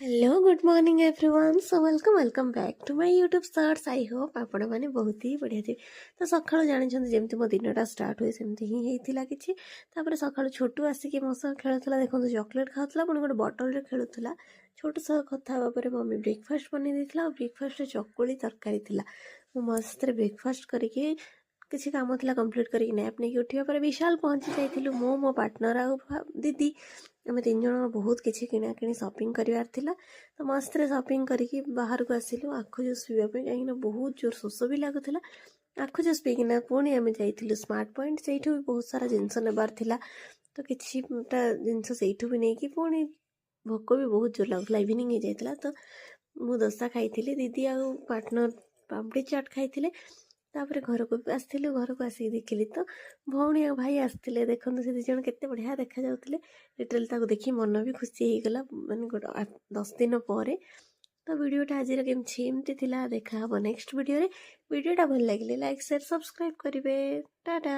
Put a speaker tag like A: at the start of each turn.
A: Hello good morning everyone so welcome back to my YouTube search I hope आपण मैंने बहुत ही बढ़िया थे। तो सकाळु जानी जमी मो दिनटा स्टार्ट हुए सेमती ही होता कि सकाळु छोटू आसिक मो सह खेलुला देखो चॉकलेट खाऊला पुणी गोटे बटल खेलुला। छोटू सह कथा पर मम्मी ब्रेकफास्ट बन देता ब्रेकफास्ट चकुली तरकारी थी मस्त ब्रेकफास्ट करके किसी काम था कंप्लीट करके नैप नहीं उठा पर विशाल पहुँची जाइलु मो पार्टनर आ दीदी आम तीन जन बहुत किसी किणाकिणी सपिंग करार तो मस्त सपिंग करके बाहर को आसिलु आखु जूस पीवाई कहीं बहुत जोर शोष भी लगुला। आखु जूस पीकिना पुणी आम जाइलु स्मार्ट पॉइंट से भी बहुत सारा जिनस नेबार थिला तो किछिटा जिनस से भी नहीं पुणी भोक भी बहुत जोर लगुला इवनिंग हो जाता तो मु दोसा खाई दीदी आ पार्टनर पापड़ी चाट खाई तापर घर को आसलु घर को आसिक देखिली तो भौणी आ भाई आसते देखो से दिज केते बढ़िया देखा जाउतले लिटरली देखी मन भी खुशी होगला माने गोटे 10 दिन पर। तो वीडियोटा आज केमती देखा हम नेक्स्ट वीडियो रे वीडियोटा भल लगे लाइक शेयर सब्सक्राइब करेंगे टाटा।